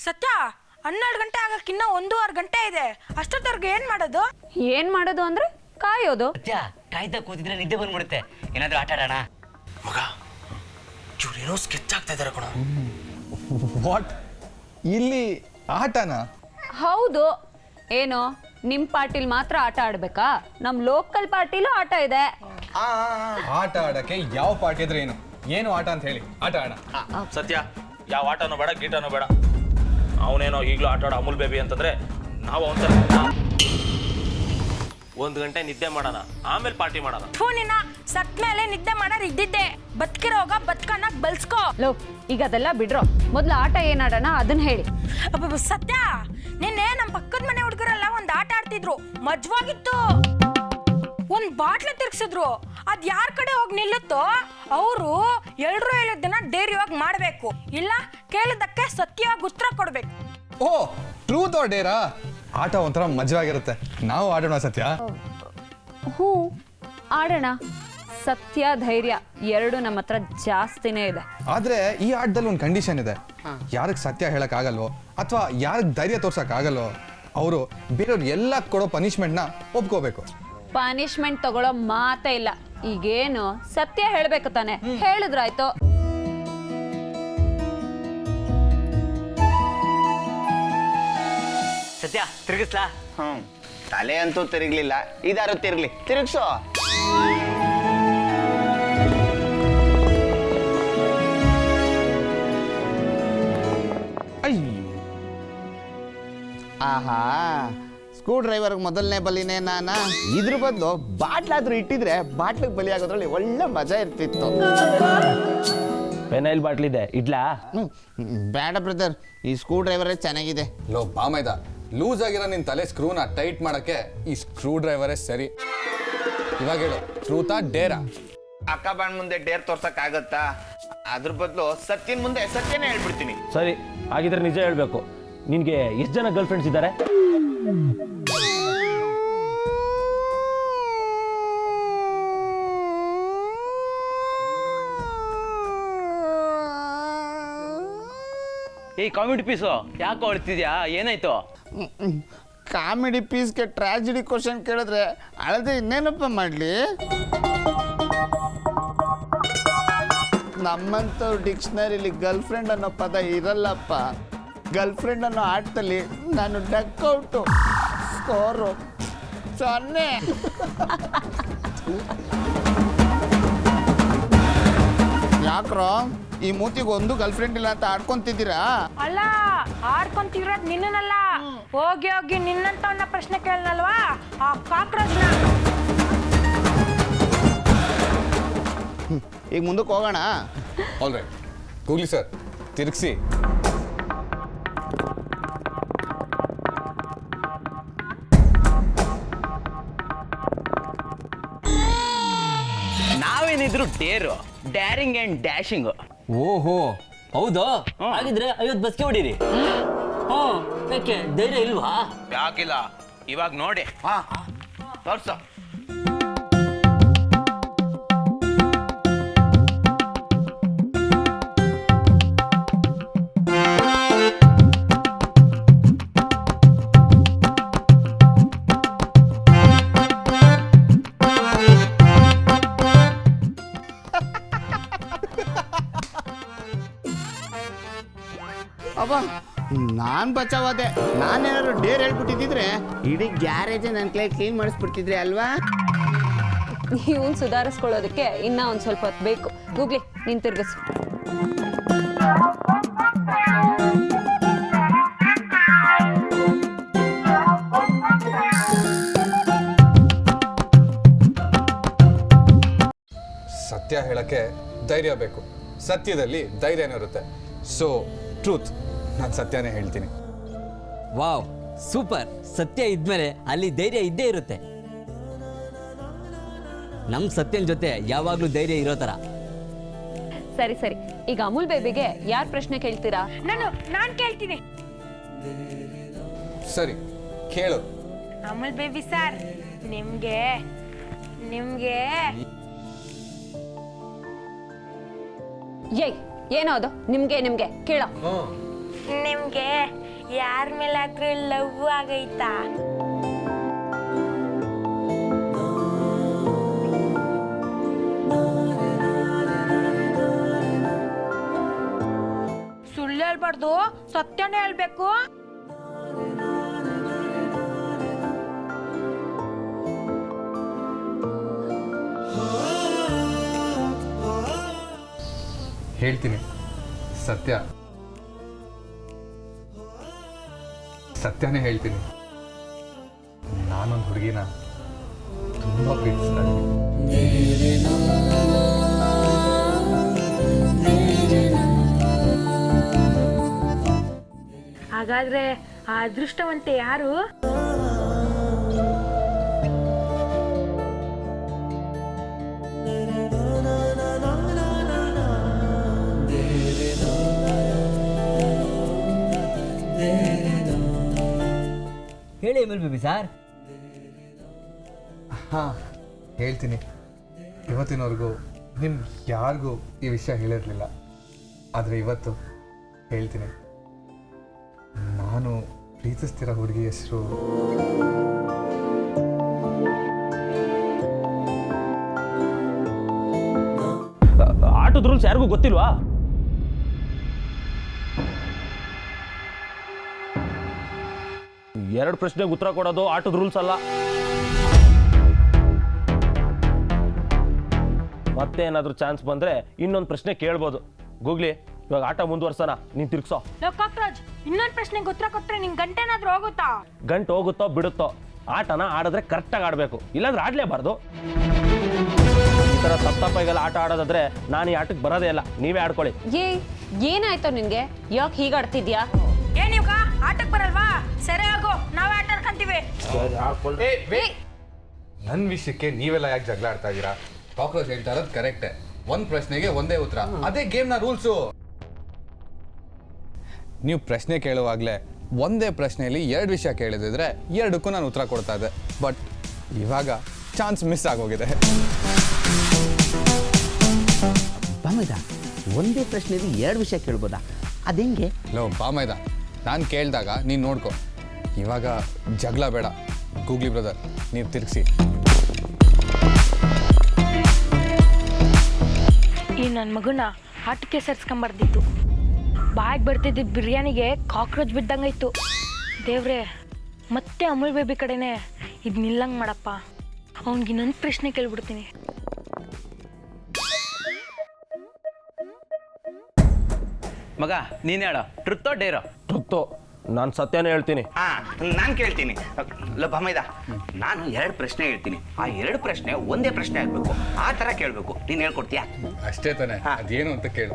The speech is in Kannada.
ಸತ್ಯ 12 ಗಂಟೆ ಆಗಕ್ಕಿನ್ನ 1.5 ಗಂಟೆ ಇದೆ. ಅಷ್ಟೊತ್ತವರೆಗೆ ಏನ್ ಮಾಡೋದು ಅಂದ್ರೆ ಕಾಯೋದು. ಸತ್ಯ ಕಾಯ್ತಾ ಕೂತಿದ್ರೆ ನಿದ್ದೆ ಬಂದ್ಬಿಡುತ್ತೆ. ಏನಾದ್ರೂ ಆಟ ಆಡೋಣ. ಮಗ ಇವ್ರೇನೋ ಸ್ಕೆಚ್ ಆಗ್ತಾ ಇದಾರೆ ಕಣ. ವಾಟ್? ಇಲ್ಲಿ ಆಟನಾ? ಹೌದು. ಏನು ನಿಮ್ ಪಾರ್ಟಿಲ್ ಮಾತ್ರ ಆಟ ಆಡ್ಬೇಕಾ? ನಮ್ ಲೋಕಲ್ ಪಾರ್ಟಿಲೂ ಆಟ ಇದೆ. ಆಟ ಆಡಕ್ಕೆ ಯಾವ ಪಾರ್ಟಿ ಇದ್ರೆ ಏನು ಆಟ ಅಂತ ಹೇಳಿ ಆಟ ಆಡ. ಸತ್ಯ ಯಾವ ಆಟನೂ ಬೇಡ, ಗೀಟನೂ ಬೇಡ. ಅವನೇನೋ ಈಗಲೂ ಆಟ ಆಡೋ ಅಮೂಲ್ ಬೇಬಿ ಅಂತಂದ್ರೆ ನಾವು ಅವನ 1 ಗಂಟೆ ನಿದ್ದೆ ಮಾಡೋಣ, ಆಮೇಲೆ ಪಾರ್ಟಿ ಮಾಡೋಣ. ನಿನ್ನ ಸತ್ ಮೇಲೆ ನಿದ್ದೆ ಮಾಡೋರು ಇದ್ದಿದ್ದೆ. ಬದುಕಿರೋಗ ಬದುಕನ್ನಾಗ ಬಲ್ಸ್ಕೋ. ಲೋ ಈಗ ಅದೆಲ್ಲ ಬಿಡ್ರೋ, ಮೊದ್ಲು ಆಟ ಏನ್ ಆಡೋಣ ಅದನ್ನ ಹೇಳಿ. ಸತ್ಯ ನಿನ್ನೆ ನಮ್ಮ ಪಕ್ಕದ ಮನೆ ಹುಡುಗರೆಲ್ಲ ಒಂದ್ ಆಟ ಆಡ್ತಿದ್ರು. ಮಜವಾಗಿತ್ತು. ಒಂದ್ ಬಾಟ್ಲ ತಿರ್ಗಿಸಿದ್ರು. ಅದ್ ಯಾರ ಕಡೆ ಹೋಗಿ ನಿಲ್ಲುತ್ತೋ ಅವರು ಎಲ್ರು ಹೇಳಿದ್ದನ್ನ ಧೈರ್ಯವಾಗಿ ಮಾಡ್ಬೇಕು, ಇಲ್ಲ ಕೇಳಿದಕ್ಕೆ ಸತ್ಯವಾಗಿ ಉತ್ತರ ಕೊಡ್ಬೇಕು. ಓ, ಟ್ರೂತ್ ಆರ್ ಡೇರಾ? ಆಟ ಒಂಥರ ಮಜವಾಗಿರುತ್ತೆ. ನಾವು ಆಡೋಣ ಸತ್ಯ? ಹೂ ಆಡೋಣ. ಸತ್ಯ ಧೈರ್ಯ ಎರಡು ನಮ್ಮ ಹತ್ರ ಜಾಸ್ತಿನೇ ಇದೆ. ಆದ್ರೆ ಈ ಆಟದಲ್ಲಿ ಒಂದು ಕಂಡೀಷನ್ ಇದೆ. ಯಾರಿಗೆ ಸತ್ಯ ಹೇಳಕ್ ಆಗಲ್ವೋ ಅಥವಾ ಯಾರಿಗೆ ಧೈರ್ಯ ತೋರ್ಸಕ್ ಆಗಲ್ವೋ ಅವರು ಬೇರೆಯವ್ರು ಎಲ್ಲ ಕೊಡೋ ಪನಿಷ್ಮೆಂಟ್ನ ಒಪ್ಕೋಬೇಕು. ಪನಿಷ್ಮೆಂಟ್ ತಗೊಳ್ಳೋ ಮಾತೇ ಇಲ್ಲ. ಈಗೇನು ಸತ್ಯ ಹೇಳ್ಬೇಕು ತಾನೆ, ಹೇಳಿದ್ರಾಯ್ತು. ಸತ್ಯ ತಿರುಗಿಸ್ಲಾ? ತಲೆ ಅಂತೂ ತಿರುಗ್ಲಿಲ್ಲ, ಇದಾರು ತಿರ್ಗ್ಲಿ. ತಿರುಗ್ಸೋ. ಆಹಾ, ಸ್ಕ್ರೂ ಡ್ರೈವರ್ಗೆ ಮೊದಲನೇ ಬಲಿನೇ ನಾನಾ. ಇದ್ರ ಬದಲು ಬಾಟ್ಲಾದ್ರೂ ಇಟ್ಟಿದ್ರೆ ಬಾಟ್ಲಿಗೆ ಬಲಿ ಆಗೋದ್ರಲ್ಲಿ ಒಳ್ಳೆ ಮಜಾ ಇರ್ತಿತ್ತು. ಪೆನೈಲ್ ಬಾಟ್ಲಿದೆ, ಇಡ್ಲಾ? ಬೇಡ ಬ್ರದರ್, ಈ ಸ್ಕ್ರೂ ಡ್ರೈವರೇ ಚೆನ್ನಾಗಿದೆ. ಲೋ ಬಾಮೈದ, ಲೂಸ್ ಆಗಿರೋ ನಿನ್ ತಲೆ ಸ್ಕ್ರೂನ ಟೈಟ್ ಮಾಡಕ್ಕೆ ಈ ಸ್ಕ್ರೂ ಡ್ರೈವರೇ ಸರಿ. ಇವಾಗ ಹೇಳು, ಟ್ರೂತಾ ಡೇರಾ? ಅಕ್ಕ ಬಾಣ್ ಮುಂದೆ ಡೇರ್ ತೋರ್ಸಕ್ ಆಗತ್ತಾ? ಅದ್ರ ಬದಲು ಸತ್ಯನ್ ಮುಂದೆ ಸತ್ಯನೇ ಹೇಳ್ಬಿಡ್ತೀನಿ. ಸರಿ, ಹಾಗಿದ್ರೆ ನಿಜ ಹೇಳ್ಬೇಕು. ನಿನ್ಗೆ ಎಷ್ಟು ಜನ ಗರ್ಲ್ ಫ್ರೆಂಡ್ಸ್ ಇದ್ದಾರೆ? ಈ ಕಾಮಿಡಿ ಪೀಸು ಯಾಕೆ ಹೊಡ್ತಿದ್ಯಾ? ಏನಾಯ್ತು? ಕಾಮಿಡಿ ಪೀಸ್ಗೆ ಟ್ರಾಜಿಡಿ ಕ್ವಶನ್ ಕೇಳಿದ್ರೆ ಅಳದೆ ಇನ್ನೇನಪ್ಪ ಮಾಡಲಿ? ನಮ್ಮಂಥವ್ರು ಡಿಕ್ಷನರಿಲಿ ಗರ್ಲ್ ಫ್ರೆಂಡ್ ಅನ್ನೋ ಪದ ಇರಲ್ಲಪ್ಪ. ಗರ್ಲ್ ಫ್ರೆಂಡ್ ಅನ್ನೋ ಆಟದಲ್ಲಿ ನಾನು ಡಕ್ಔಟು. ಸ್ಕೋರು 0. ಯಾಕ್ರೋ ಈ ಮೂತಿಗೆ ಒಂದು ಗರ್ಲ್ ಫ್ರೆಂಡ್ ಇಲ್ಲ ಅಂತ ಆಡ್ಕೊಂತಿದ್ದೀರಾ? ಅಲ್ಲ, ಆಡ್ಕೊಂತಿರೋದ್ ನಿನ್ನಲ್ಲ. ಹೋಗಿ ಹೋಗಿ ನಿನ್ನಂತವನ್ನ ಪ್ರಶ್ನೆ ಕೇಳನಲ್ವಾ ಆ ಕಾಕ್ರೋಚ್ನ. ಈಗ ಮುಂದಕ್ಕೆ ಹೋಗೋಣ. ಆಲ್ ರೈಟ್, ಗೂಗ್ಲಿ ಸರ್, ತಿರುಗಿಸಿ. ನಾವೇನಿದ್ರು ಡ್ಯಾರಿಂಗ್ ಅಂಡ್ ಡ್ಯಾಶಿಂಗ್. ಓಹೋ ಹೌದಾ? ಹಾಗಿದ್ರೆ 50 ಬಸ್ಗೆ ಹೊಡೀರಿ. ಯಾಕೆ ಧೈರ್ಯ ಇಲ್ವಾ? ಯಾಕಿಲ್ಲ, ಇವಾಗ ನೋಡಿ. ತೋರ್ಸ. ಅಬ್ಬಾ, ನಾನ್ ಬಚಾವಾದೆ. ನಾನೇನಾದ್ರು ಡೇರ್ ಹೇಳ್ಬಿಟ್ಟಿದ್ರೆ ಇಡೀ ಗ್ಯಾರೇಜ್ ನನ್ನ ಕೈ ಕ್ಲೀನ್ ಮಾಡಿಸ್ಬಿಡ್ತಿದ್ರೆ ಅಲ್ವಾ? ಇವನ್ ಸುಧಾರಿಸ್ಕೊಳ್ಳೋದಕ್ಕೆ ಇನ್ನ ಒಂದ್ ಸ್ವಲ್ಪ ಹೊತ್ತು ಬೇಕು. ಗೂಗ್ಲಿ ನೀನ್ ತಿರ್ಗಿಸು. ಸತ್ಯ ಹೇಳಕ್ಕೆ ಧೈರ್ಯ ಬೇಕು, ಸತ್ಯದಲ್ಲಿ ಧೈರ್ಯನೇ ಇರುತ್ತೆ. ಸೊ ಟ್ರೂತ್, ನಾನು ಸತ್ಯನೇ ಹೇಳ್ತೀನಿ. Wow, super. ಸತ್ಯ ಇದ್ಮೇಲೆ ಅಲ್ಲಿ ಧೈರ್ಯ ಇದ್ದೇ ಇರುತ್ತೆ. ನಮ್ ಸತ್ಯನ್ ಜೊತೆ ಯಾವಾಗ್ಲೂ ಧೈರ್ಯ ಇರೋ ತರ. ಸರಿ ಸರಿ, ಈಗ ಅಮೂಲ್ ಬೇಬಿಗೆ ಯಾರ್ ಪ್ರಶ್ನೆ ಕೇಳ್ತೀರಾ? ನಾನ್ ಕೇಳ್ತೀನಿ. ಸರಿ ಕೇಳು. ಅಮೂಲ್ ಬೇಬಿ ಸರ್, ನಿಮ್ಗೆ ಏಯ್ ಏನೋ ಅದು? ನಿಮ್ಗೆ ಕೇಳೋ. ನಿಮ್ಗೆ ಯಾರ ಮೇಲಾದ್ರೂ ಲವ್ ಆಗೈತಾ? ಸುಳ್ಳು ಹೇಳ್ಬಾರ್ದು, ಸತ್ಯನೇ ಹೇಳ್ಬೇಕು. ಹೇಳ್ತೀನಿ, ಸತ್ಯನೇ ಹೇಳ್ತೀನಿ. ನಾನೊಂದು ಹುಡುಗಿನ ತುಂಬ ಪ್ರೀತಿಸ್ತಾ ಇದ್ದೀನಿ. ಹಾಗಾದ್ರೆ ಆ ಅದೃಷ್ಟವಂತೆ ಯಾರು? ಹೇಳಿ ಅಮೂಲ್ ಬೇಬಿ ಸರ್. ಹಾಂ, ಹೇಳ್ತೀನಿ. ಇವತ್ತಿನವರೆಗೂ ನಿಮ್ಗೆ ಯಾರಿಗೂ ಈ ವಿಷಯ ಹೇಳಿರಲಿಲ್ಲ, ಆದರೆ ಇವತ್ತು ಹೇಳ್ತೀನಿ. ನಾನು ಪ್ರೀತಿಸ್ತಿರೋ ಹುಡುಗಿ ಹೆಸರು ಆಟದ ರೂಲ್ಸ್ ಯಾರಿಗೂ ಗೊತ್ತಿಲ್ವಾ? ಎರಡು ಪ್ರಶ್ನೆಗೆ ಉತ್ತರ ಕೊಡೋದು ಆಟದ ರೂಲ್ಸ್ ಅಲ್ಲ. ಮತ್ತೆ ಏನಾದರೂ ಚಾನ್ಸ್ ಬಂದ್ರೆ ಇನ್ನೊಂದು ಪ್ರಶ್ನೆ ಕೇಳ್ಬೋದು. ಗೂಗ್ಲಿ, ಇವಾಗ ಆಟ ಮುಂದುವರ್ಸೋಣ, ನೀನು ತಿರ್ಗ್ಸೋ. ಕಾಕ್ರೋಚ್, ಇನ್ನೊಂದು ಪ್ರಶ್ನೆಗೆ ಉತ್ತರ ಕೊಟ್ರೆ ನಿಂಗೆ ಗಂಟೆನಾದ್ರೂ ಹೋಗುತ್ತಾ? ಗಂಟು ಹೋಗುತ್ತೋ ಬಿಡುತ್ತೋ, ಆಟನ ಆಡಿದ್ರೆ ಕರೆಕ್ಟಾಗಿ ಆಡಬೇಕು, ಇಲ್ಲಾಂದ್ರೆ ಆಡಲೇಬಾರ್ದು. ಈ ಥರ ತಪ್ಪಾಗೆಲ್ಲ ಆಟ ಆಡೋದಾದ್ರೆ ನಾನು ಈ ಆಟಕ್ಕೆ ಬರೋದೇ ಇಲ್ಲ, ನೀವೇ ಆಡ್ಕೊಳ್ಳಿ. ಏನಾಯ್ತು ನಿನ್ಗೆ? ಯಾಕೆ ಹೀಗಾಡ್ತಿದ್ಯಾ? ಏನೀಗ ಆಟಕ್ಕೆ ಬರಲ್ವಾ? ಸರಿ ಆಗೋ, ನಾವೇ ಆಟ ಆಡ್ಕೊಂತೀವಿ. ನನ್ನ ವಿಷಯಕ್ಕೆ ನೀವೆಲ್ಲ ಯಾಕೆ ಜಗಳ ಆಡ್ತಾ ಇದ್ದೀರಾ? ಕಾಕ್ರೋಚ್ ಹೇಳ್ತಾ ಇರೋದು ಕರೆಕ್ಟೇ. ಒಂದು ಪ್ರಶ್ನೆಗೆ ಒಂದೇ ಉತ್ತರ, ಅದೇ ಗೇಮ್ನ ರೂಲ್ಸು. ನೀವು ಪ್ರಶ್ನೆ ಕೇಳುವಾಗಲೇ ಒಂದೇ ಪ್ರಶ್ನೆಯಲ್ಲಿ 2 ವಿಷಯ ಕೇಳಿದಿದ್ರೆ 2ಕ್ಕೂ ನಾನು ಉತ್ತರ ಕೊಡ್ತಾ ಇದ್ದೆ. ಬಟ್ ಇವಾಗ ಚಾನ್ಸ್ ಮಿಸ್ ಆಗೋಗಿದೆ. ಬಾಮೈದ, ಒಂದೇ ಪ್ರಶ್ನೆಯಲ್ಲಿ 2 ವಿಷಯ ಕೇಳ್ಬೋದಾ? ಅದೆಂಗೆ? ಲೋ ಬಾಮೈದ, ನಾನು ಕೇಳಿದಾಗ ನೀನು ನೋಡ್ಕೊ. ಇವಾಗ ಜಗಳ ಬೇಡ. ಗೂಗ್ಲಿ ಬ್ರದರ್, ನೀವು ತಿರ್ಗಿಸಿ. ಈ ನನ್ನ ಮಗನ ಆಟಕ್ಕೆ ಸೇರ್ಸ್ಕೊಂಬರ್ದಿತ್ತು. ಬಾಯಿಗೆ ಬರ್ತಿದ್ದ ಬಿರಿಯಾನಿಗೆ ಕಾಕ್ರೋಚ್ ಬಿದ್ದಂಗಾಯ್ತು. ದೇವ್ರೆ, ಮತ್ತೆ ಅಮೂಲ್ ಬೇಬಿ ಕಡೆನೇ ಇದು ನಿಲ್ಲಂಗೆ ಮಾಡಪ್ಪ. ಅವ್ನಿಗೆ ಇನ್ನೊಂದು ಪ್ರಶ್ನೆ ಕೇಳ್ಬಿಡ್ತೀನಿ. ಮಗ ನೀನು ಹೇಳೋ, ಟ್ರುತ್ತೋ ಡೇರೋ? ಟ್ರುತ್ತು. ನಾನು ಸತ್ಯನೇ ಹೇಳ್ತೀನಿ. ನಾನು ಕೇಳ್ತೀನಿ. ಬಮೈದ, ನಾನು 2 ಪ್ರಶ್ನೆ ಹೇಳ್ತೀನಿ. ಆ 2 ಪ್ರಶ್ನೆ ಒಂದೇ ಪ್ರಶ್ನೆ ಆಗಬೇಕು, ಆ ಥರ ಕೇಳಬೇಕು. ನೀನು ಹೇಳ್ಕೊಡ್ತೀಯಾ? ಅಷ್ಟೇ ತಾನೆ, ಅದೇನು ಅಂತ ಕೇಳು.